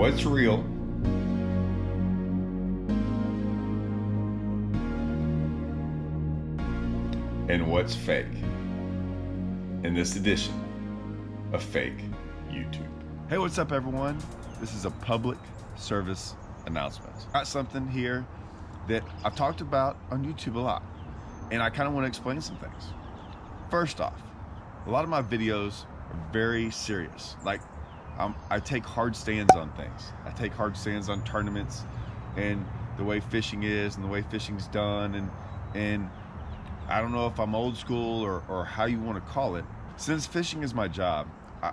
what's real and what's fake in this edition of Fake YouTube. Hey, what's up, everyone? This is a public service announcement. Got something here that I've talked about on YouTube a lot, and I kind of want to explain some things. First off, a lot of my videos are very serious. Like, I take hard stands on things. I take hard stands on tournaments and the way fishing is and the way fishing's done. And I don't know if I'm old school or how you want to call it. Since fishing is my job,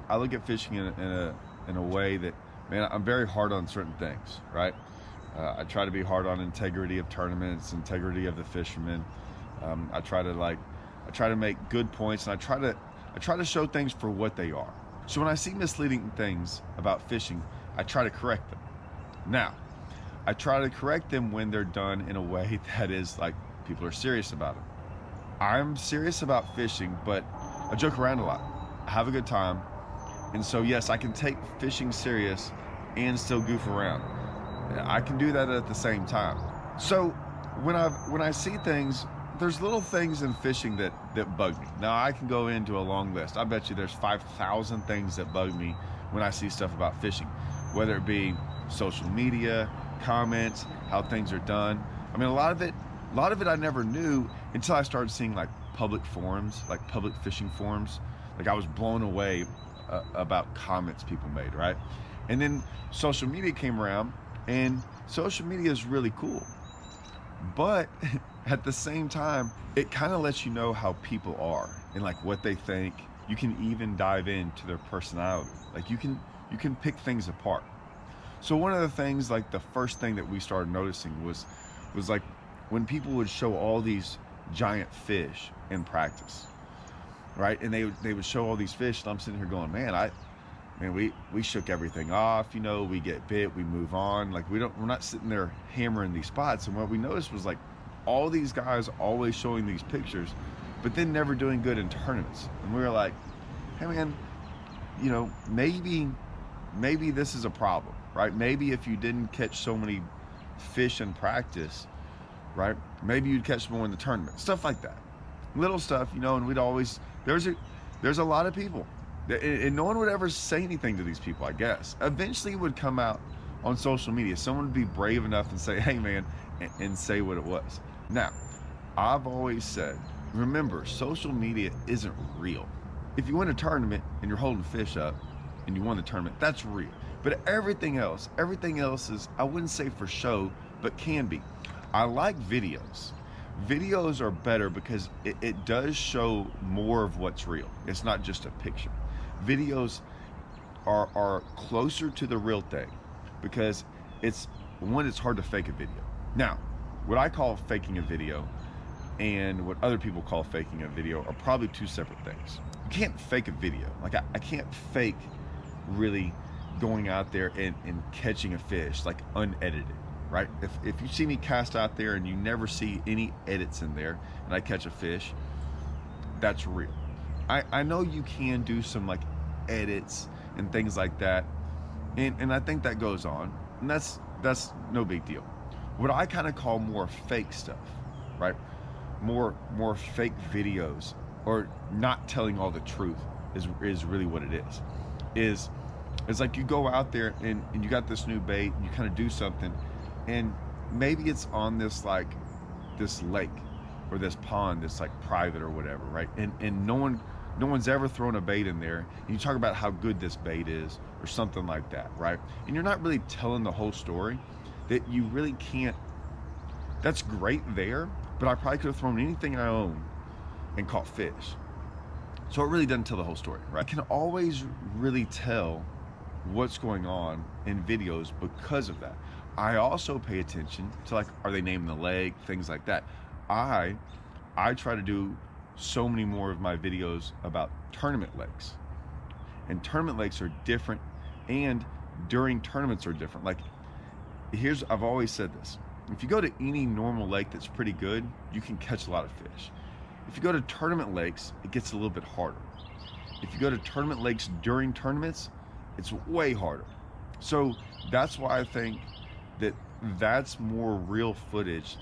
I look at fishing in a way that, man, I'm very hard on certain things, right? I try to be hard on integrity of tournaments, integrity of the fishermen. I try to make good points, and I try to show things for what they are. So when I see misleading things about fishing, I try to correct them. Now, I try to correct them when they're done in a way that is like people are serious about it. I'm serious about fishing, but I joke around a lot. I have a good time. And so yes, I can take fishing serious and still goof around. I can do that at the same time. So when I see things, there's little things in fishing that bug me. Now, I can go into a long list. I bet you there's 5,000 things that bug me when I see stuff about fishing, whether it be social media, comments, how things are done. I mean, a lot of it I never knew until I started seeing like public forums, like public fishing forums. Like, I was blown away about comments people made, right? And then social media came around, and social media is really cool. But at the same time, it kind of lets you know how people are and like what they think. You can even dive into their personality. Like, you can pick things apart. So one of the things, like the first thing that we started noticing was like when people would show all these giant fish in practice, right? And they would show all these fish, and I'm sitting here going, man, we shook everything off, we get bit, we move on. Like, we're not sitting there hammering these spots. And what we noticed was like all these guys always showing these pictures, but then never doing good in tournaments. And we were like, hey man, maybe this is a problem, right? Maybe if you didn't catch so many fish in practice, right, maybe you'd catch more in the tournament. Stuff like that, little stuff, and we'd always, there's a lot of people, and no one would ever say anything to these people. I guess eventually it would come out on social media. Someone would be brave enough and say, hey man, and say what it was. Now, I've always said, remember, social media isn't real. If you win a tournament and you're holding fish up and you won the tournament, that's real. But everything else is, I wouldn't say for show, but can be. I like videos. Videos are better because it does show more of what's real. It's not just a picture. Videos are closer to the real thing because it's hard to fake a video. Now, what I call faking a video and what other people call faking a video are probably two separate things. You can't fake a video. Like, I can't fake really going out there and catching a fish, like unedited, right? If you see me cast out there and you never see any edits in there and I catch a fish, that's real. I know you can do some like edits and things like that, and I think that goes on, and that's no big deal. What I kind of call more fake stuff, right? More fake videos, or not telling all the truth is really what it is. It's like you go out there and you got this new bait, and you kind of do something, and maybe it's on this lake or this pond that's like private or whatever, right? And no one's ever thrown a bait in there, and you talk about how good this bait is or something like that, right? And you're not really telling the whole story. That you really can't. That's great there, but I probably could have thrown anything I own and caught fish. So it really doesn't tell the whole story, right? I can always really tell what's going on in videos because of that. I also pay attention to, like, are they naming the lake, things like that. I try to do so many more of my videos about tournament lakes, and tournament lakes are different, and during tournaments are different. Like, I've always said this, if you go to any normal lake that's pretty good, you can catch a lot of fish. If you go to tournament lakes, it gets a little bit harder. If you go to tournament lakes during tournaments, it's way harder. So That's why I think that that's more real footage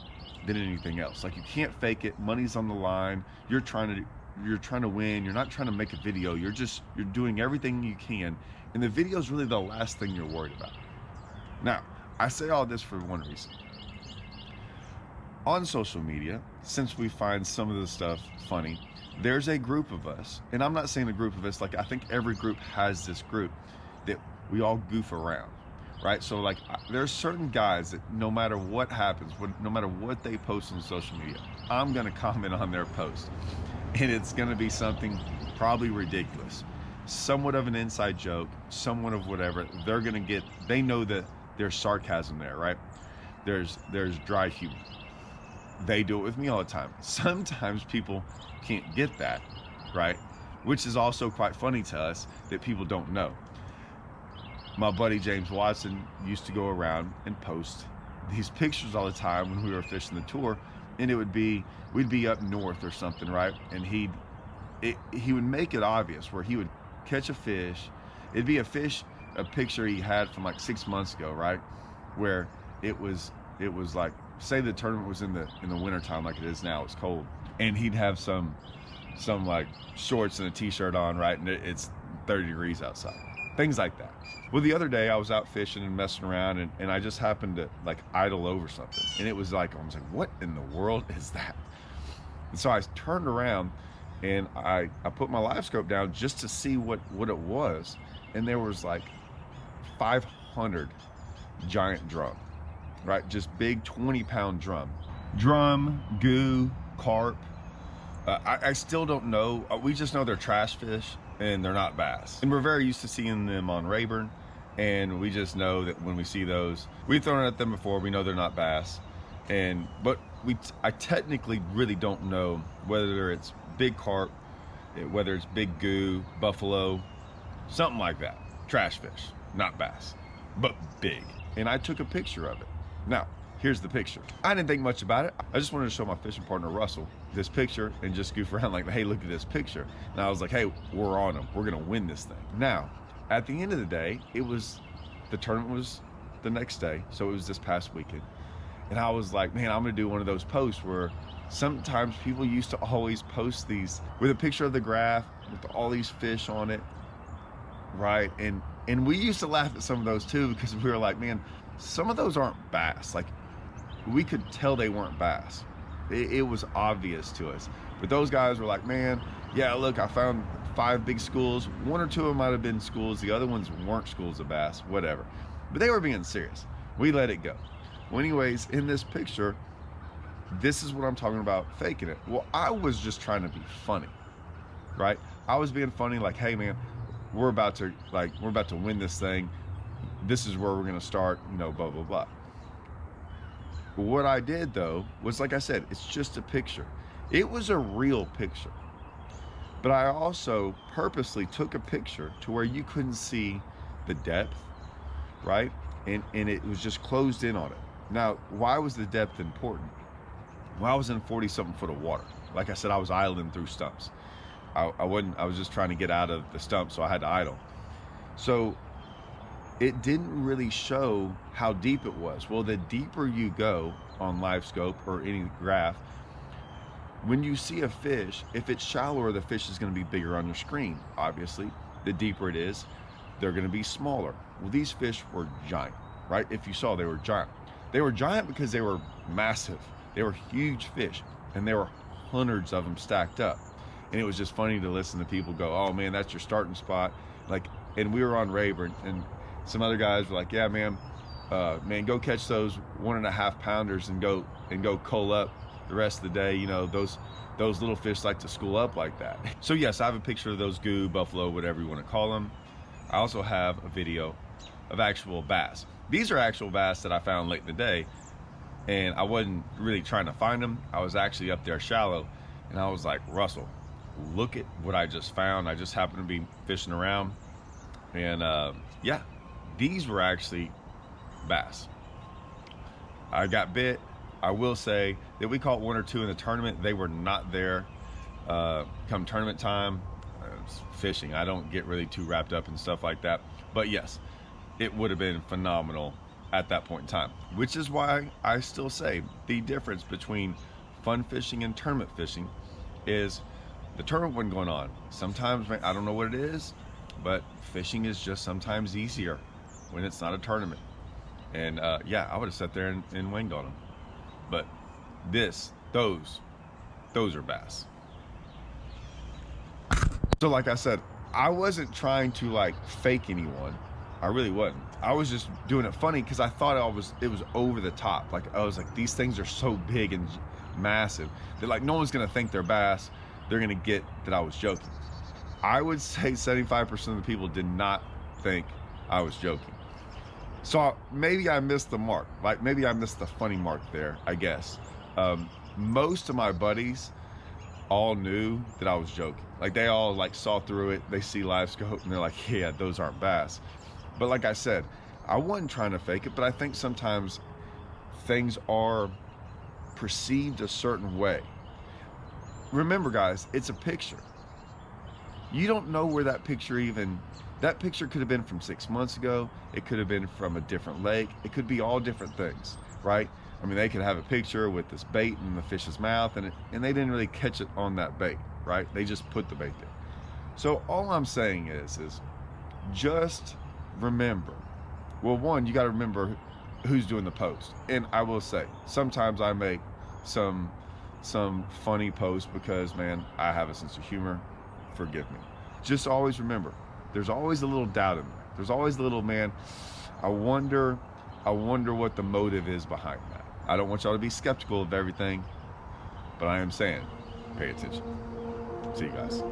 than anything else. Like, you can't fake it. Money's on the line. You're trying to win. You're not trying to make a video. You're doing everything you can. And the video is really the last thing you're worried about. Now, I say all this for one reason. On social media, since we find some of the stuff funny, there's a group of us, and I'm not saying a group of us, like I think every group has this group that we all goof around, right? So like there's certain guys that no matter what happens, no matter what they post on social media, I'm gonna comment on their post. And it's gonna be something probably ridiculous. Somewhat of an inside joke, somewhat of whatever. They know that there's sarcasm there, right? There's dry humor. They do it with me all the time. Sometimes people can't get that, right? Which is also quite funny to us that people don't know. My buddy James Watson used to go around and post these pictures all the time when we were fishing the tour, and we'd be up north or something, right? And he would make it obvious where he would catch a fish. It'd be a picture he had from like 6 months ago, right? Where it was like, say the tournament was in the wintertime like it is now, it's cold, and he'd have some like shorts and a t-shirt on, right? And it's 30 degrees outside, things like that. Well, the other day I was out fishing and messing around, and I just happened to like idle over something, and it was like, I was like, what in the world is that? And so I turned around and I put my live scope down just to see what it was, and there was like 500 giant drum, right? Just big 20-pound drum, goo, carp. I still don't know. We just know they're trash fish and they're not bass. And we're very used to seeing them on Rayburn, and we just know that when we see those, we've thrown it at them before, we know they're not bass. But I technically really don't know whether it's big carp, whether it's big goo, buffalo, something like that. Trash fish, not bass, but big. And I took a picture of it. Now, here's the picture. I didn't think much about it. I just wanted to show my fishing partner, Russell, this picture and just goof around like, hey, look at this picture. And I was like, hey, we're on them. We're gonna win this thing. Now, at the end of the day, the tournament was the next day. So it was this past weekend. And I was like, man, I'm gonna do one of those posts where sometimes people used to always post these with a picture of the graph with all these fish on it, right? And we used to laugh at some of those too, because we were like, man, some of those aren't bass. Like, we could tell they weren't bass. It was obvious to us. But those guys were like, man, yeah, look, I found 5 big schools. 1 or 2 of them might have been schools. The other ones weren't schools of bass, whatever. But they were being serious. We let it go. Well, anyways, in this picture, this is what I'm talking about, faking it. Well, I was just trying to be funny, right? I was being funny, like, hey man, we're about to win this thing. This is where we're gonna start, blah, blah, blah. But what I did though, was like I said, it's just a picture. It was a real picture. But I also purposely took a picture to where you couldn't see the depth, right? And it was just closed in on it. Now, why was the depth important? Well, I was in 40-something foot of water. Like I said, I was idling through stumps. I was just trying to get out of the stump, so I had to idle. So it didn't really show how deep it was. Well, the deeper you go on live scope or any graph, when you see a fish, if it's shallower, the fish is going to be bigger on your screen. Obviously, the deeper it is, they're going to be smaller. Well, these fish were giant, right? If you saw, they were giant. They were giant because they were massive. They were huge fish, and there were hundreds of them stacked up. And it was just funny to listen to people go, oh man, that's your starting spot. Like, and we were on Rayburn, and some other guys were like, yeah, man, go catch those 1.5 pounders and go cull up the rest of the day. Those little fish like to school up like that. So yes, I have a picture of those goo, buffalo, whatever you want to call them. I also have a video of actual bass. These are actual bass that I found late in the day, and I wasn't really trying to find them. I was actually up there shallow, and I was like, Russell, look at what I just found. I just happened to be fishing around, and yeah, these were actually bass. I got bit. I will say that we caught 1 or 2 in the tournament. They were not there come tournament time. Fishing, I don't get really too wrapped up in stuff like that. But yes, it would have been phenomenal at that point in time. Which is why I still say the difference between fun fishing and tournament fishing is the tournament wasn't going on. Sometimes, I don't know what it is, but fishing is just sometimes easier when it's not a tournament. And yeah, I would have sat there and winged on them. But those are bass. So like I said, I wasn't trying to like fake anyone. I really wasn't. I was just doing it funny because I thought it was over the top. Like I was like, these things are so big and massive that like no one's gonna think they're bass. They're gonna get that I was joking. I would say 75% of the people did not think I was joking. So maybe I missed the mark. Like maybe I missed the funny mark there, I guess. Most of my buddies all knew that I was joking. Like they all like saw through it. They see live scope and they're like, yeah, those aren't bass. But like I said, I wasn't trying to fake it, but I think sometimes things are perceived a certain way. Remember guys, it's a picture. You don't know where that picture could have been from 6 months ago. It could have been from a different lake. It could be all different things, right? I mean, they could have a picture with this bait in the fish's mouth and they didn't really catch it on that bait, right? They just put the bait there. So all I'm saying is just remember, well, one, you got to remember who's doing the post. And I will say, sometimes I make some funny posts because, man, I have a sense of humor. Forgive me. Just always remember, there's always a little doubt in there. There's always a little, man, I wonder what the motive is behind that. I don't want y'all to be skeptical of everything, but I am saying, pay attention. See you guys.